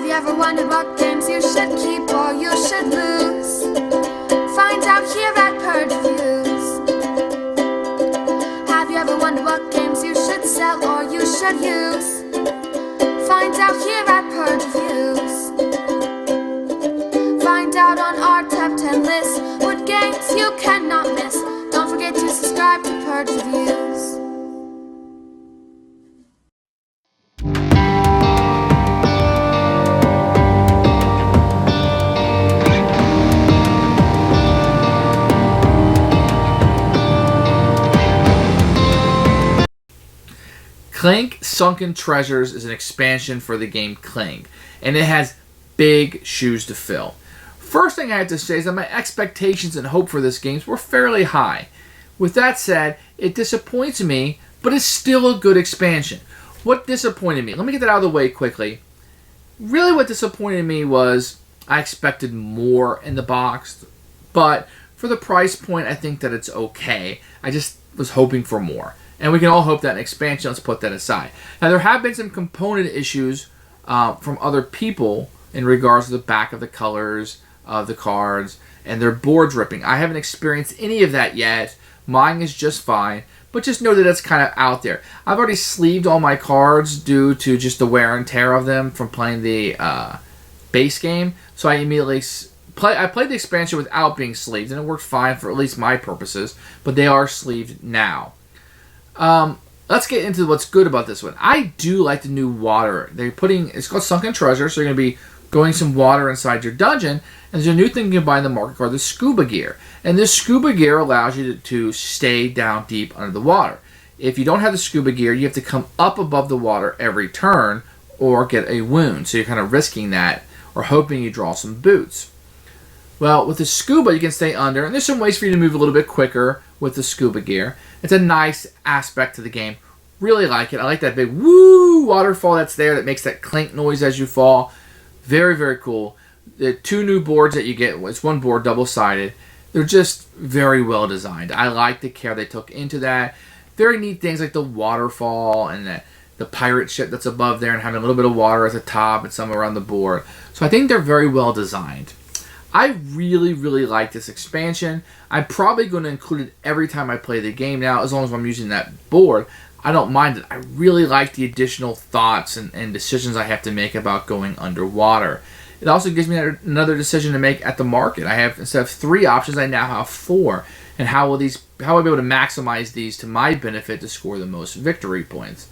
Have you ever wondered what games you should keep or you should lose? Find out here at Purge Reviews. Have you ever wondered what games you should sell or you should use? Find out here at Purge Reviews. Find out on our top 10 list what games you cannot miss. Don't forget to subscribe to Purge Reviews. Clank Sunken Treasures is an expansion for the game Clank, and it has big shoes to fill. First thing I have to say is that my expectations and hope for this game were fairly high. With that said, it disappoints me, but it's still a good expansion. What disappointed me? Let me get that out of the way quickly. Really what disappointed me was I expected more in the box, but for the price point I think that it's okay. I just was hoping for more. And we can all hope that an expansion, let's put that aside. Now, there have been some component issues from other people in regards to the back of the colors of the cards and their boards ripping. I haven't experienced any of that yet. Mine is just fine, but just know that it's kind of out there. I've already sleeved all my cards due to just the wear and tear of them from playing the base game. So I immediately I played the expansion without being sleeved, and it worked fine for at least my purposes, but they are sleeved now. Let's get into what's good about this one. I do like the new water. It's called Sunken Treasures, so you're going to be going some water inside your dungeon. And there's a new thing you can buy in the market called the scuba gear. And this scuba gear allows you to stay down deep under the water. If you don't have the scuba gear, you have to come up above the water every turn or get a wound. So you're kind of risking that or hoping you draw some boots. Well, with the scuba, you can stay under, and there's some ways for you to move a little bit quicker with the scuba gear. It's a nice aspect to the game. Really like it. I like that big woo waterfall that's there that makes that clink noise as you fall. Very, very cool. The two new boards that you get, it's one board double-sided. They're just very well designed. I like the care they took into that. Very neat things like the waterfall and the pirate ship that's above there and having a little bit of water at the top and some around the board. So I think they're very well designed. I really, really like this expansion. I'm probably going to include it every time I play the game now, as long as I'm using that board. I don't mind it. I really like the additional thoughts and decisions I have to make about going underwater. It also gives me another decision to make at the market. I have, instead of 3 options, I now have 4. And how will I be able to maximize these to my benefit to score the most victory points?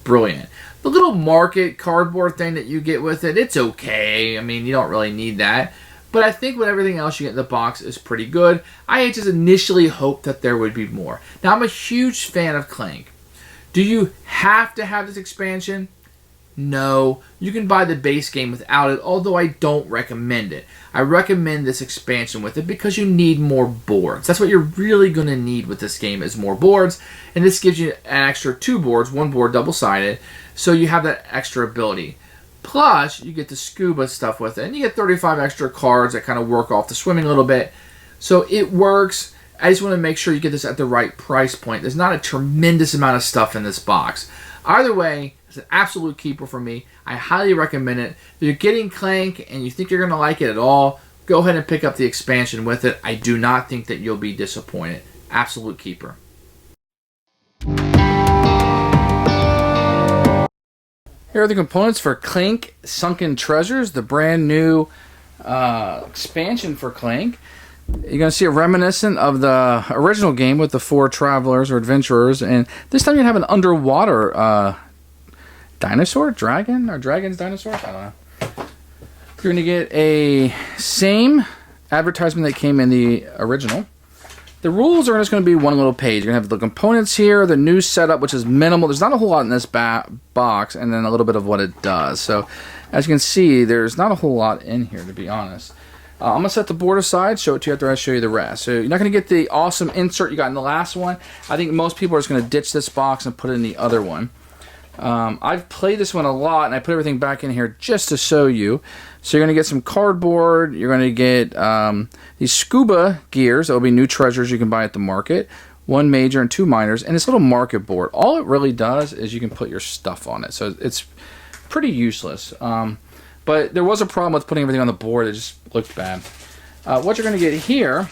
Brilliant. The little market cardboard thing that you get with it, it's okay. I mean, you don't really need that. But I think with everything else you get in the box is pretty good. I just initially hoped that there would be more. Now, I'm a huge fan of Clank. Do you have to have this expansion? No. You can buy the base game without it, although I don't recommend it. I recommend this expansion with it because you need more boards. That's what you're really going to need with this game is more boards. And this gives you an extra 2 boards, 1 board double-sided, so you have that extra ability. Plus, you get the scuba stuff with it, and you get 35 extra cards that kind of work off the swimming a little bit. So it works. I just want to make sure you get this at the right price point. There's not a tremendous amount of stuff in this box. Either way, it's an absolute keeper for me. I highly recommend it. If you're getting Clank and you think you're going to like it at all, go ahead and pick up the expansion with it. I do not think that you'll be disappointed. Absolute keeper. Here are the components for Clank Sunken Treasures, the brand new expansion for Clank. You're going to see a reminiscent of the original game with the 4 travelers or adventurers, and this time you have an underwater dinosaur, dragon, or dragons, dinosaurs, I don't know. You're going to get a same advertisement that came in the original. The rules are just going to be one little page. You're going to have the components here, the new setup, which is minimal. There's not a whole lot in this box, and then a little bit of what it does. So, as you can see, there's not a whole lot in here, to be honest. I'm going to set the board aside, show it to you after I show you the rest. So, you're not going to get the awesome insert you got in the last one. I think most people are just going to ditch this box and put it in the other one. I've played this one a lot, and I put everything back in here just to show you. So you're going to get some cardboard. You're going to get these scuba gears. That will be new treasures you can buy at the market. 1 major and 2 minors. And this little market board. All it really does is you can put your stuff on it. So it's pretty useless. But But there was a problem with putting everything on the board. It just looked bad. What you're going to get here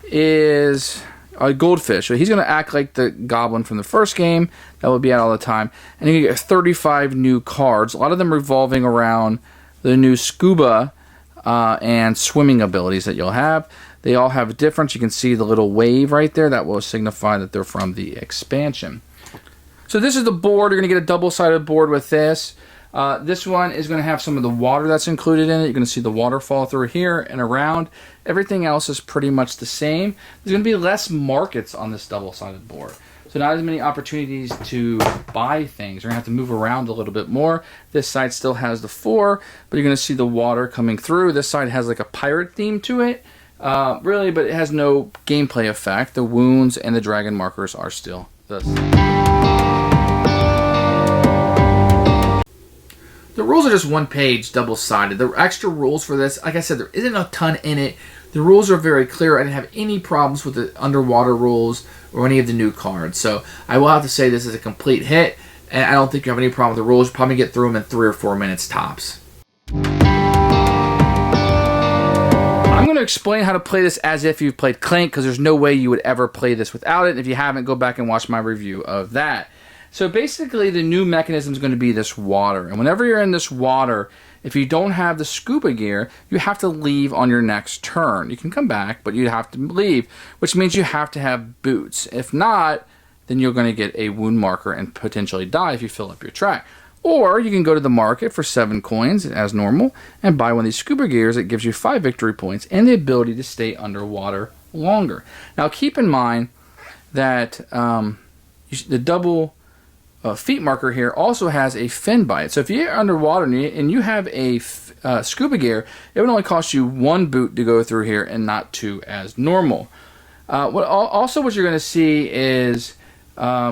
is a goldfish. So he's going to act like the goblin from the first game. That will be out all the time. And you get 35 new cards. A lot of them revolving around the new scuba and swimming abilities that you'll have. They all have a difference. You can see the little wave right there. That will signify that they're from the expansion. So this is the board. You're going to get a double-sided board with this. This one is going to have some of the water that's included in it. You're going to see the waterfall through here and around. Everything else is pretty much the same. There's going to be less markets on this double-sided board. So not as many opportunities to buy things. You're going to have to move around a little bit more. This side still has the 4, but you're going to see the water coming through. This side has like a pirate theme to it, really, but it has no gameplay effect. The wounds and the dragon markers are still the same. The rules are just one page, double-sided. The extra rules for this, like I said, there isn't a ton in it. The rules are very clear. I didn't have any problems with the underwater rules or any of the new cards. So I will have to say this is a complete hit, and I don't think you have any problem with the rules. You'll probably get through them in 3 or 4 minutes tops. I'm going to explain how to play this as if you've played Clank, because there's no way you would ever play this without it. If you haven't, go back and watch my review of that. So basically, the new mechanism is going to be this water. And whenever you're in this water, if you don't have the scuba gear, you have to leave on your next turn. You can come back, but you have to leave, which means you have to have boots. If not, then you're going to get a wound marker and potentially die if you fill up your track. Or you can go to the market for 7 coins, as normal, and buy one of these scuba gears. It gives you 5 victory points and the ability to stay underwater longer. Now, keep in mind that the double feet marker here also has a fin by it. So if you're underwater and you have a scuba gear, it would only cost you 1 boot to go through here and not 2 as normal. What you're going to see is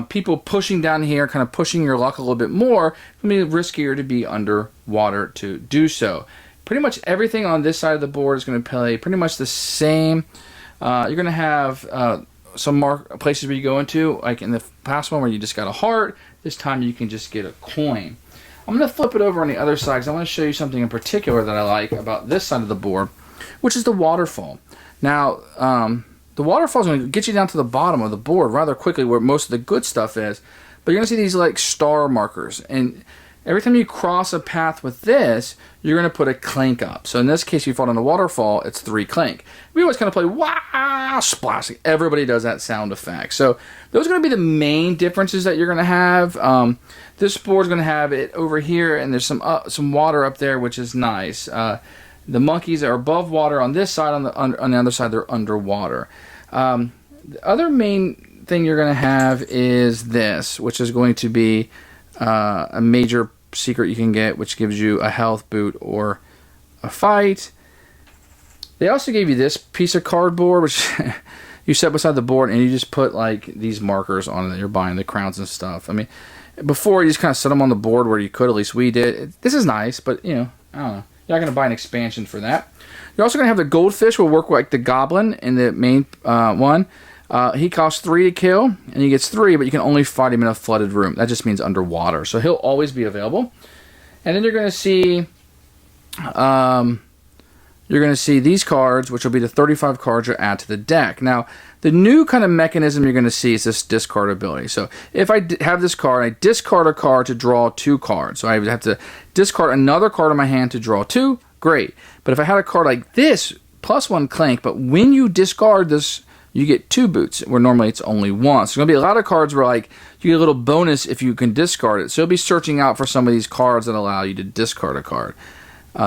people pushing down here, kind of pushing your luck a little bit more. It's going to be riskier to be underwater to do so. Pretty much everything on this side of the board is going to play pretty much the same. You're going to have some places where you go into, like in the past one where you just got a heart. This time you can just get a coin. I'm going to flip it over on the other side because I want to show you something in particular that I like about this side of the board, which is the waterfall. Now, the waterfall is going to get you down to the bottom of the board rather quickly where most of the good stuff is, but you're going to see these like star markers, and every time you cross a path with this, you're going to put a clank up. So in this case, you fall down the waterfall, it's 3 clank. We always kind of play, wow, splash. Everybody does that sound effect. So those are going to be the main differences that you're going to have. This board's going to have it over here, and there's some water up there, which is nice. The monkeys are above water on this side. On the other side, they're underwater. The other main thing you're going to have is this, which is going to be a major secret you can get, which gives you a health boot or a fight. They also gave you this piece of cardboard, which you set beside the board, and you just put like these markers on it that you're buying, the crowns and stuff. I mean, before you just kind of set them on the board where you could, at least we did. This is nice, but you know, I don't know. You're not going to buy an expansion for that. You're also going to have the goldfish will work like the goblin in the main one. He costs 3 to kill, and he gets 3, but you can only fight him in a flooded room. That just means underwater. So he'll always be available. And then you're going to see these cards, which will be the 35 cards you add to the deck. Now, the new kind of mechanism you're going to see is this discard ability. So if I have this card, I discard a card to draw 2 cards. So I would have to discard another card in my hand to draw 2. Great. But if I had a card like this, plus 1 clank, but when you discard this, you get 2 boots, where normally it's only 1. So there's going to be a lot of cards where like you get a little bonus if you can discard it. So you'll be searching out for some of these cards that allow you to discard a card.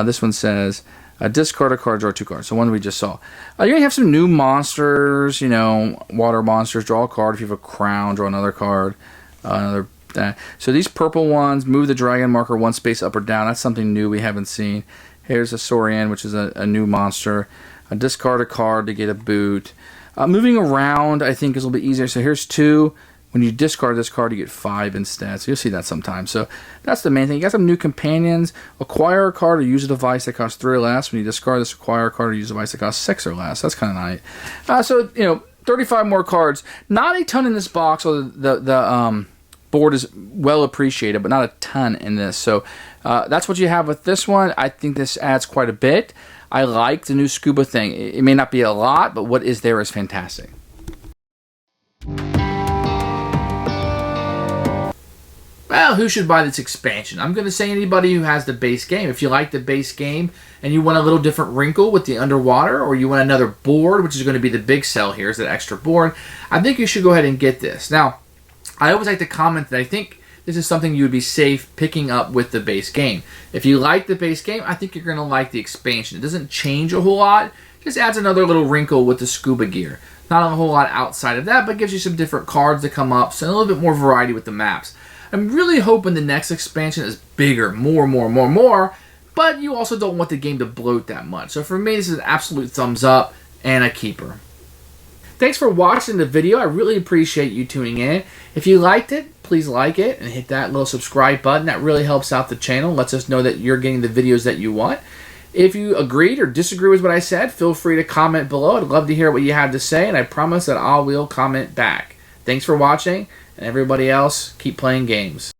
This one says, discard a card, draw 2 cards. So one we just saw. You're going to have some new monsters, you know, water monsters. Draw a card. If you have a crown, draw another card. So these purple ones, move the dragon marker 1 space up or down. That's something new we haven't seen. Here's a Saurian, which is a new monster. Discard a card to get a boot. Moving around, I think, is a little bit easier. So here's 2. When you discard this card, you get 5 instead. So you'll see that sometimes. So that's the main thing. You got some new companions. Acquire a card or use a device that costs 3 or less. When you discard this, acquire a card or use a device that costs 6 or less. That's kind of nice. So, you know, 35 more cards. Not a ton in this box. So the board is well appreciated, but not a ton in this. So that's what you have with this one. I think this adds quite a bit. I like the new scuba thing. It may not be a lot, but what is there is fantastic. Well, who should buy this expansion? I'm going to say anybody who has the base game. If you like the base game and you want a little different wrinkle with the underwater, or you want another board, which is going to be the big sell here, is that extra board, I think you should go ahead and get this. Now, I always like to comment that I think this is something you would be safe picking up with the base game. If you like the base game, I think you're going to like the expansion. It doesn't change a whole lot. It just adds another little wrinkle with the scuba gear. Not a whole lot outside of that, but gives you some different cards that come up, so a little bit more variety with the maps. I'm really hoping the next expansion is bigger, more, but you also don't want the game to bloat that much. So for me, this is an absolute thumbs up and a keeper. Thanks for watching the video. I really appreciate you tuning in. If you liked it, please like it and hit that little subscribe button. That really helps out the channel, lets us know that you're getting the videos that you want. If you agreed or disagree with what I said, feel free to comment below. I'd love to hear what you have to say, and I promise that I will comment back. Thanks for watching, and everybody else, keep playing games.